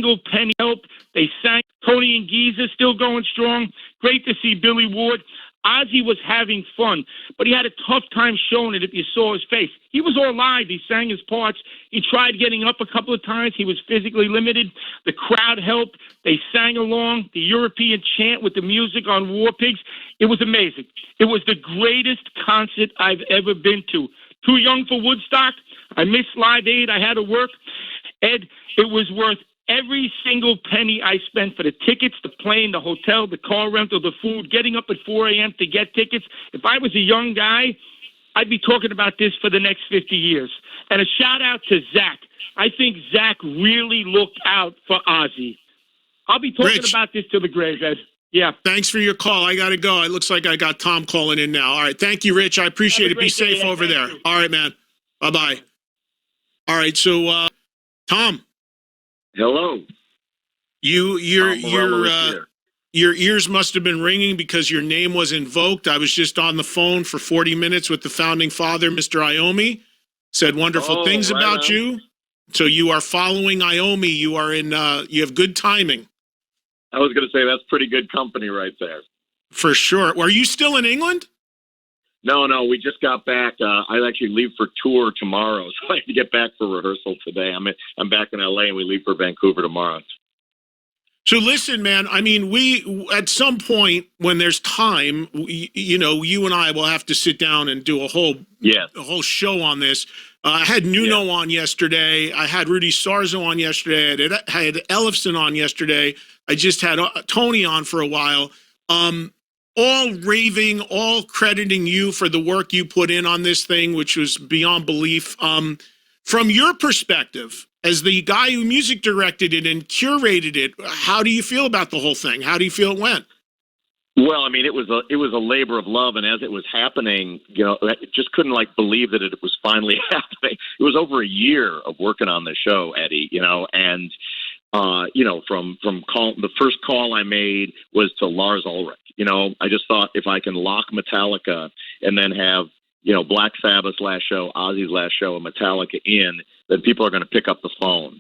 single penny helped. They sang. Tony and Geezer still going strong. Great to see Billy Ward. Ozzy was having fun, but he had a tough time showing it if you saw his face. He was all live. He sang his parts. He tried getting up a couple of times. He was physically limited. The crowd helped. They sang along. The European chant with the music on War Pigs. It was amazing. It was the greatest concert I've ever been to. Too young for Woodstock. I missed Live Aid. I had to work. Ed, it was worth every single penny I spent for the tickets, the plane, the hotel, the car rental, the food, getting up at 4 a.m. to get tickets. If I was a young guy, I'd be talking about this for the next 50 years. And a shout out to Zach. I think Zach really looked out for Ozzy. I'll be talking about this till the grave, Ed. Yeah. Thanks for your call. I got to go. It looks like I got Tom calling in now. All right. Thank you, Rich. I appreciate it. Be safe over there. All right, man. Bye-bye. All right. So, Tom. Hello. Your ears must have been ringing because your name was invoked. I was just on the phone for 40 minutes with the founding father, Mr. Iommi. Said wonderful things about you. So you are following Iommi. You are in. You have good timing. I was going to say that's pretty good company right there. For sure. Are you still in England? No, we just got back. I actually leave for tour tomorrow, so I have to get back for rehearsal today. I'm back in LA, and we leave for Vancouver tomorrow. So listen, man, I mean, we, at some point when there's time, you and I will have to sit down and do a whole show on this. I had Nuno on yesterday. I had Rudy Sarzo on yesterday. I had Ellefson on yesterday. I just had Tony on for a while. All raving, all crediting you for the work you put in on this thing, which was beyond belief. From your perspective, as the guy who music directed it and curated it, how do you feel about the whole thing? How do you feel it went? Well, I mean, it was a labor of love, and as it was happening, I just couldn't believe that it was finally happening. It was over a year of working on the show, Eddie, and from the first call I made was to Lars Ulrich. I just thought if I can lock Metallica and then have, Black Sabbath's last show, Ozzy's last show, and Metallica in, then people are going to pick up the phone.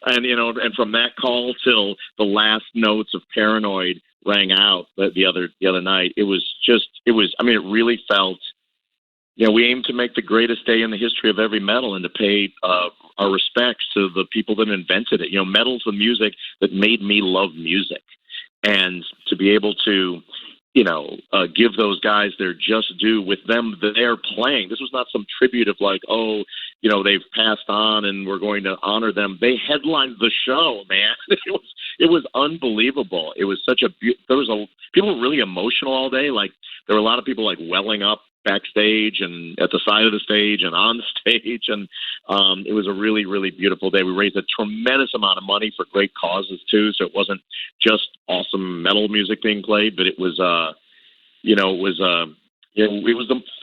And from that call till the last notes of Paranoid rang out the other night, it really felt, we aim to make the greatest day in the history of heavy metal and to pay our respects to the people that invented it. Metal's the music that made me love music. And to be able to, give those guys their just due with them they're playing. This was not some tribute of they've passed on and we're going to honor them. They headlined the show, man. It was unbelievable. It was such people were really emotional all day. There were a lot of people welling up backstage and at the side of the stage and on the stage. And it was a really, really beautiful day. We raised a tremendous amount of money for great causes too. So it wasn't just awesome metal music being played, but it was,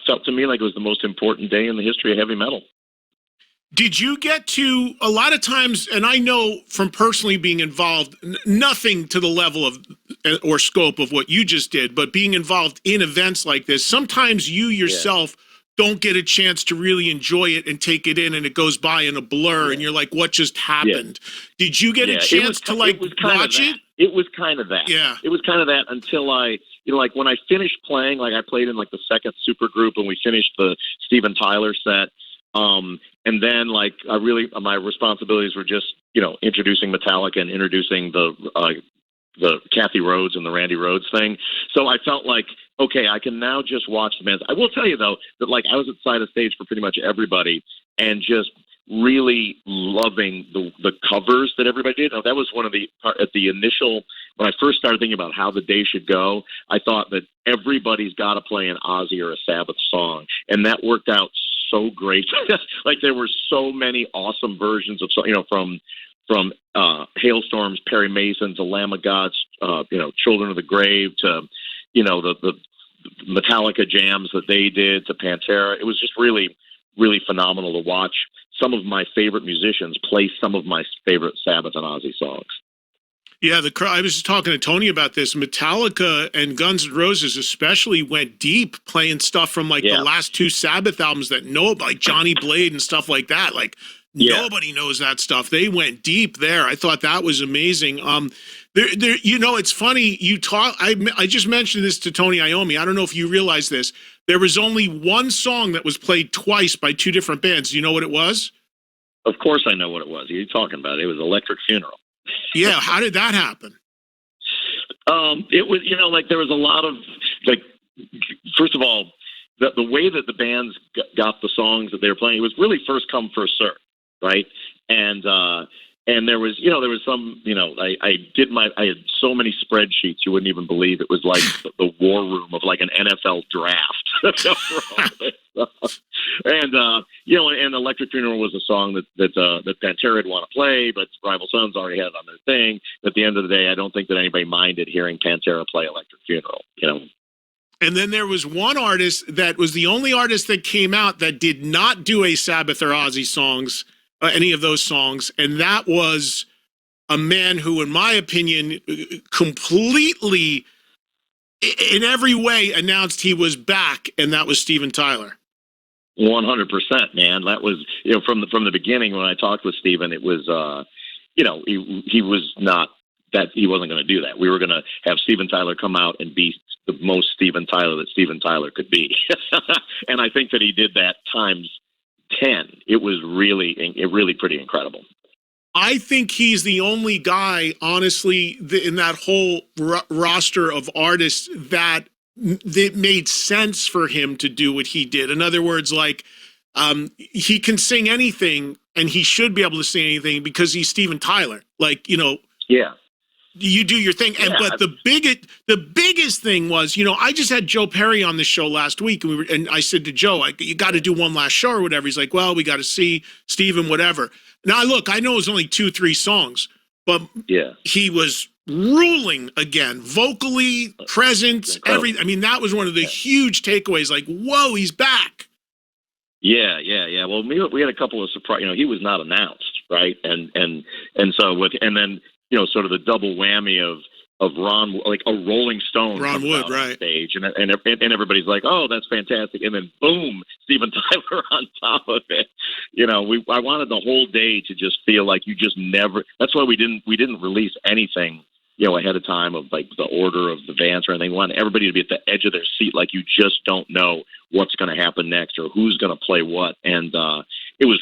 felt to me like it was the most important day in the history of heavy metal. Did you get to, a lot of times, and I know from personally being involved, nothing to the level of or scope of what you just did, but being involved in events like this, sometimes you yourself don't get a chance to really enjoy it and take it in, and it goes by in a blur, and you're like, what just happened? Did you get a chance to watch it? It was kind of that. Yeah. It was kind of that until I, when I finished playing, I played in the second super group and we finished the Steven Tyler set. And then my responsibilities were just, introducing Metallica and introducing the Kathy Rhodes and the Randy Rhodes thing. So I felt like, okay, I can now just watch the bands. I will tell you though, that I was at side of stage for pretty much everybody and just really loving the covers that everybody did. Now, that was one of at the initial, when I first started thinking about how the day should go, I thought that everybody's got to play an Ozzy or a Sabbath song. And that worked out so great. There were so many awesome versions of, from Hailstorms, Perry Mason to Lamb of God's, Children of the Grave to, the Metallica jams that they did to Pantera. It was just really, really phenomenal to watch some of my favorite musicians play some of my favorite Sabbath and Ozzy songs. Yeah, I was just talking to Tony about this. Metallica and Guns N' Roses especially went deep playing stuff from the last two Sabbath albums that know, like Johnny Blade and stuff like that. Yeah. Nobody knows that stuff. They went deep there. I thought that was amazing. It's funny you talk. I just mentioned this to Tony Iommi. I don't know if you realize this. There was only one song that was played twice by two different bands. Do you know what it was? Of course I know what it was. You're talking about it. It was Electric Funeral. Yeah. How did that happen? It was, there was a lot of, first of all, the way that the bands got the songs that they were playing, it was really first come, first serve, right? And there was, some, I had so many spreadsheets you wouldn't even believe. It was like the war room of like an NFL draft. And Electric Funeral was a song that Pantera had want to play, but Rival Sons already had it on their thing. At the end of the day, I don't think that anybody minded hearing Pantera play Electric Funeral, And then there was one artist that was the only artist that came out that did not do a Sabbath or Ozzy songs, any of those songs, and that was a man who, in my opinion, completely, in every way, announced he was back, and that was Steven Tyler. 100%, man. That was, from the beginning when I talked with Steven, it was, he was not that he wasn't going to do that. We were going to have Steven Tyler come out and be the most Steven Tyler that Steven Tyler could be. And I think that he did that times 10. It was really pretty incredible. I think he's the only guy, honestly, in that whole roster of artists that made sense for him to do what he did. In other words, he can sing anything, and he should be able to sing anything because he's Steven Tyler. Yeah. You do your thing. But the biggest thing was, I just had Joe Perry on the show last week, and I said to Joe, you got to do one last show or whatever. He's like, well, we got to see Steven, whatever. Now, look, I know it was only 2-3 songs, but he was ruling again, vocally, presence, everything. That was one of the huge takeaways, whoa, he's back. Yeah. Well, we had a couple of surprise, he was not announced, right? And so then, sort of the double whammy of Ron, like a Rolling Stone, Ron Wood, right? On stage, and everybody's like, "Oh, that's fantastic!" And then boom, Steven Tyler on top of it. I wanted the whole day to just feel like you just never. That's why we didn't release anything, ahead of time of like the order of the bands or anything. We wanted everybody to be at the edge of their seat, like you just don't know what's going to happen next or who's going to play what. And it was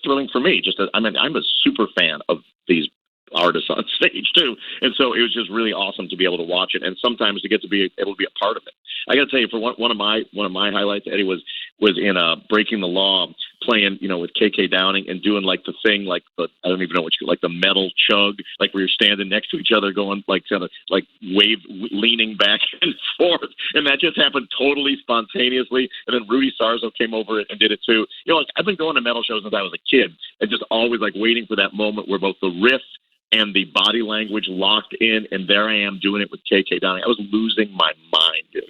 thrilling for me. I'm a super fan of these artists on stage too, and so it was just really awesome to be able to watch it, and sometimes to get to be able to be a part of it. I got to tell you, for one of my highlights, Eddie, was in Breaking the Law, playing with KK Downing and doing like the thing, like the I don't even know what like the metal chug, like where you're standing next to each other, going like kind of like leaning back and forth, and that just happened totally spontaneously. And then Rudy Sarzo came over and did it too. I've been going to metal shows since I was a kid, and just always like waiting for that moment where both the riff and the body language locked in, and there I am doing it with KK Downing. I was losing my mind, dude.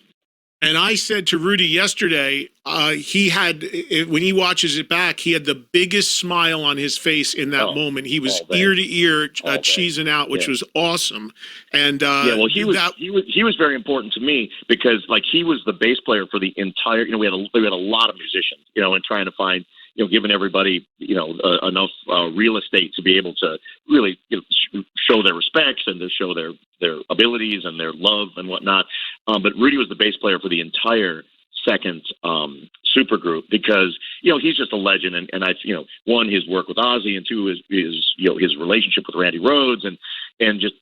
And I said to Rudy yesterday, he had, when he watches it back, he had the biggest smile on his face in that moment. He was ear to ear cheesing out, which was awesome. And he was very important to me because like he was the bass player for the entire. We had a lot of musicians, and trying to find. Giving everybody, enough real estate to be able to really show their respects and to show their abilities and their love and whatnot. But Rudy was the bass player for the entire second supergroup because, he's just a legend. And I, one, his work with Ozzy, and two, his relationship with Randy Rhoads and just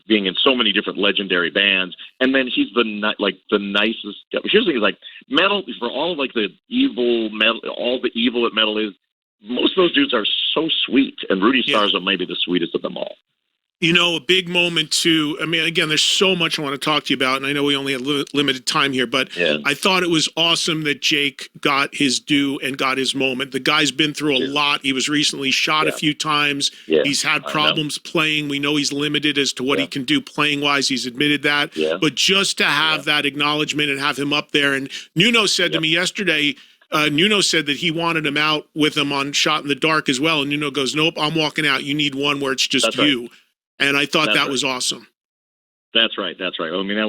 being in so many different legendary bands. And then he's the nicest. Here's the thing: is like metal, for all of like the evil metal, all the evil that metal is. Most of those dudes are so sweet, and Rudy Sarzo may be the sweetest of them all. A big moment too. Again, there's so much I want to talk to you about, and I know we only have limited time here, but I thought it was awesome that Jake got his due and got his moment. The guy's been through a lot. He was recently shot a few times. He's had problems playing. We know he's limited as to what he can do playing-wise. He's admitted that. But just to have that acknowledgement and have him up there. And Nuno said to me yesterday, Nuno said that he wanted him out with him on Shot in the Dark as well. And Nuno goes, nope, I'm walking out. You need one where it's just you. And I thought that was awesome. That's right. That's right. I mean, that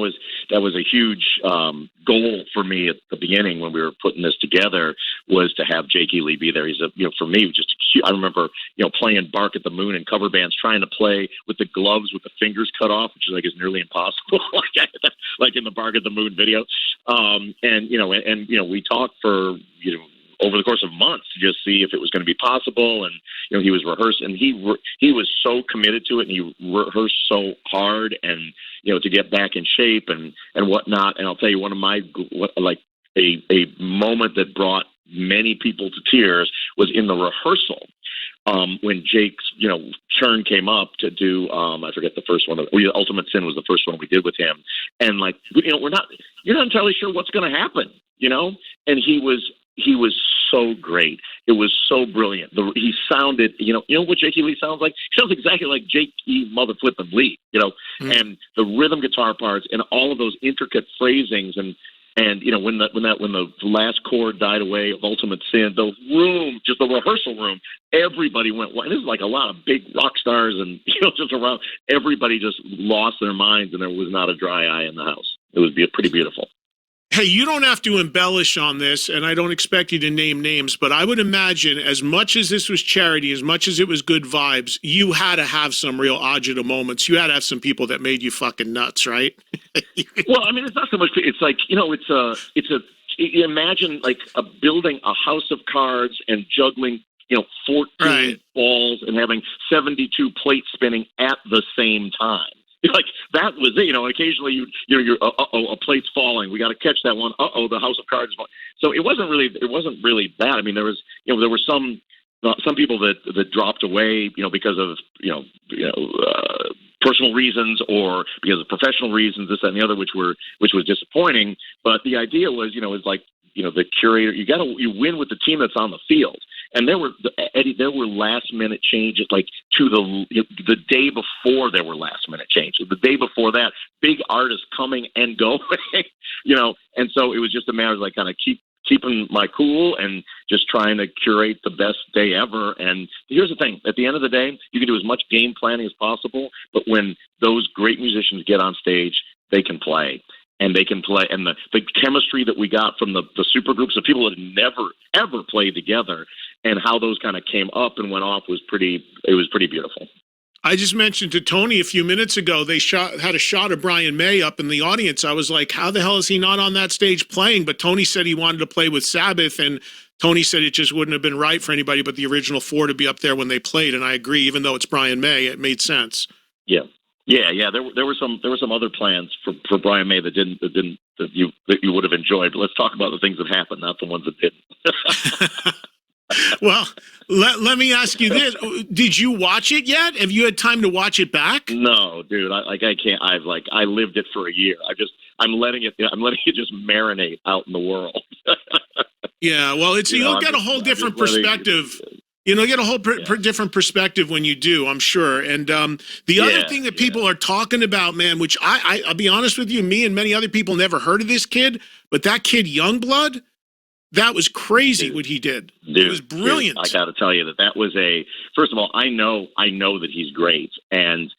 was a huge goal for me at the beginning when we were putting this together, was to have Jake Ely be there. He's for me, just I remember, playing Bark at the Moon and cover bands, trying to play with the gloves with the fingers cut off, which is nearly impossible, like in the Bark at the Moon video. We talked for, over the course of months to just see if it was going to be possible. And, he was rehearsing, and he was so committed to it, and he rehearsed so hard, and, to get back in shape and whatnot. And I'll tell you, one of my, a moment that brought many people to tears was in the rehearsal. When Jake's, turn came up to do, I forget the first one. Ultimate Sin was the first one we did with him. And you're not entirely sure what's going to happen, and he was so great. It was so brilliant. He sounded, what Jake E. Lee sounds like? He sounds exactly like Jake E. Mother Flippin' Lee, and the rhythm guitar parts and all of those intricate phrasings and when the last chord died away of Ultimate Sin, the room, just the rehearsal room, everybody went wild. And this is like a lot of big rock stars and just around. Everybody just lost their minds, and there was not a dry eye in the house. It was pretty beautiful. Hey, you don't have to embellish on this, and I don't expect you to name names, but I would imagine as much as this was charity, as much as it was good vibes, you had to have some real agita moments. You had to have some people that made you fucking nuts, right? Well, I mean, it's not so much. It's like, imagine like building a house of cards and juggling, 14 balls and having 72 plates spinning at the same time. Like, that was it. Occasionally you're a plate's falling. We got to catch that one. The house of cards is falling. So it wasn't really that. I mean, there were some people that dropped away, because of personal reasons or because of professional reasons, this, that, and the other, which was disappointing. But the idea was, the curator, you win with the team that's on the field. And there were last minute changes, like to the day before there were last minute changes. The day before that, big artists coming and going, and so it was just a matter of like kind of keeping my cool and just trying to curate the best day ever. And here's the thing: at the end of the day, you can do as much game planning as possible, but when those great musicians get on stage, they can play. And they can play, and the chemistry that we got from the super groups of people that had never ever played together, and how those kind of came up and went off was pretty beautiful. I just mentioned to Tony a few minutes ago, they had a shot of Brian May up in the audience. I was like, how the hell is he not on that stage playing? But Tony said he wanted to play with Sabbath, and Tony said it just wouldn't have been right for anybody but the original four to be up there when they played. And I agree, even though it's Brian May, it made sense. Yeah. Yeah. There were some other plans for Brian May that you would have enjoyed. But let's talk about the things that happened, not the ones that didn't. Well, let me ask you this: did you watch it yet? Have you had time to watch it back? No, dude. I can't. I lived it for a year. I'm letting it just marinate out in the world. Yeah. Well, you'll get a whole different perspective. Get a whole different perspective when you do, I'm sure. And the other thing that people are talking about, man, which I'll be honest with you, me and many other people never heard of this kid, but that kid Youngblood, that was crazy what he did. It was brilliant. I got to tell you that was first of all, I know that he's great. And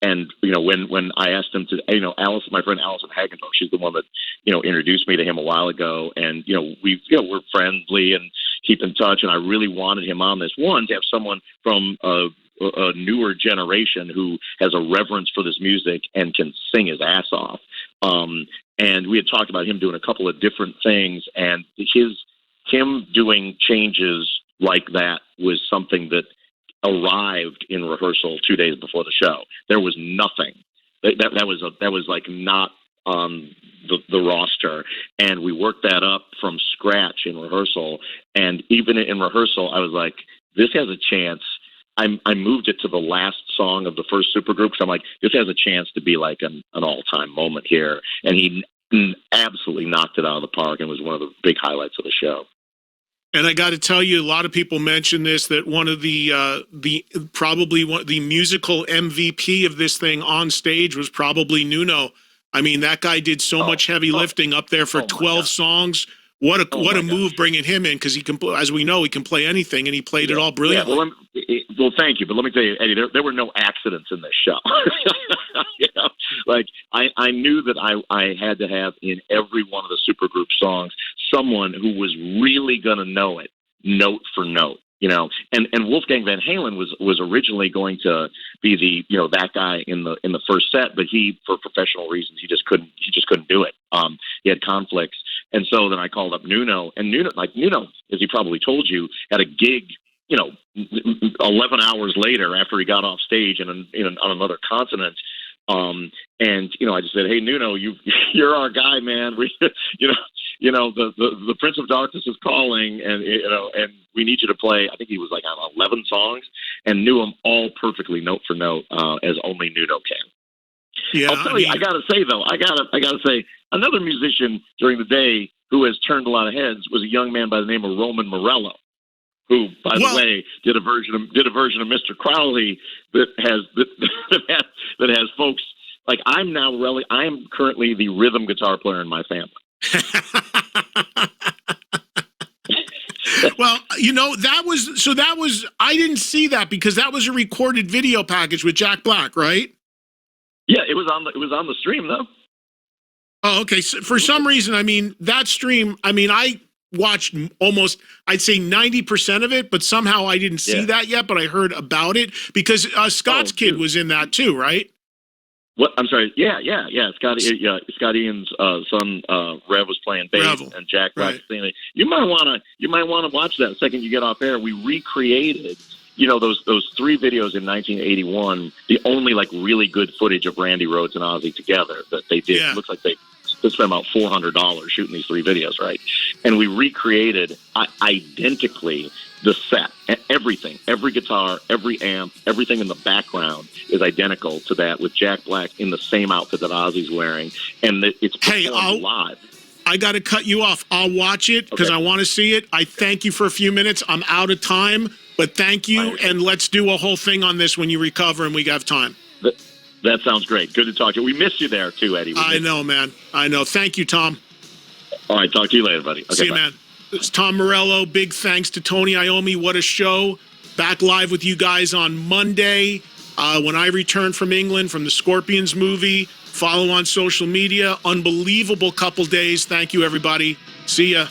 when I asked him to, Alice, my friend Allison Hagendorf, she's the one that, introduced me to him a while ago. And, we're friendly and keep in touch. And I really wanted him on this one to have someone from a newer generation who has a reverence for this music and can sing his ass off. And we had talked about him doing a couple of different things, and him doing changes like that was something that arrived in rehearsal 2 days before the show. There was nothing. That was like not on the roster, and we worked that up from scratch in rehearsal. And even in rehearsal, I was like, this has a chance. I moved it to the last song of the first supergroup, because I'm like, this has a chance to be like an all-time moment here. And he absolutely knocked it out of the park and was one of the big highlights of the show. And I got to tell you, a lot of people mention this, that one of the musical MVP of this thing on stage was probably Nuno. I mean, that guy did so much heavy lifting up there for 12 songs. What a move bringing him in, because he can, as we know, he can play anything, and he played it all brilliantly. Well, thank you, but let me tell you, Eddie, there were no accidents in this show. Like I knew that I had to have in every one of the supergroup songs someone who was really going to know it note for note. And Wolfgang Van Halen was originally going to be that guy in the first set, but he, for professional reasons, he just couldn't do it. He had conflicts, and so then I called up Nuno, and Nuno, as he probably told you, had a gig, 11 hours later after he got off stage on another continent. And I just said, "Hey, Nuno, you're our guy, man. The Prince of Darkness is calling, and we need you to play." I think he was like on 11 songs, and knew them all perfectly, note for note, as only Nuno can. Yeah, I'll tell you, I gotta say though, I gotta say, another musician during the day who has turned a lot of heads was a young man by the name of Roman Morello, who, by the way, did a version of Mr. Crowley that has folks like I'm currently the rhythm guitar player in my family. Well, that was I didn't see that because that was a recorded video package with Jack Black, right? Yeah, it was on the stream though. Oh, okay. So for some reason, that stream, I watched almost, I'd say 90% of it, but somehow I didn't see that yet, but I heard about it because Scott's kid was in that too, right? What? I'm sorry. Yeah. Scott Ian's son, Rev, was playing bass, and Jack Black singing. You might want to watch that the second you get off air. We recreated, those 3 videos in 1981. The only really good footage of Randy Rhoads and Ozzy together that they did. Yeah. It looks like they spent about $400 shooting these 3 videos, right? And we recreated identically the set, everything, every guitar, every amp, everything in the background is identical to that, with Jack Black in the same outfit that Ozzy's wearing, and it's performed live. I got to cut you off. I'll watch it because I want to see it. I thank you for a few minutes. I'm out of time, but thank you, and let's do a whole thing on this when you recover and we have time. That sounds great. Good to talk to you. We missed you there too, Eddie. I know, man. I know. Thank you, Tom. All right, talk to you later, buddy. Okay, see you, man. It's Tom Morello. Big thanks to Tony Iommi. What a show. Back live with you guys on Monday when I return from England from the Scorpions movie. Follow on social media. Unbelievable couple days. Thank you, everybody. See ya.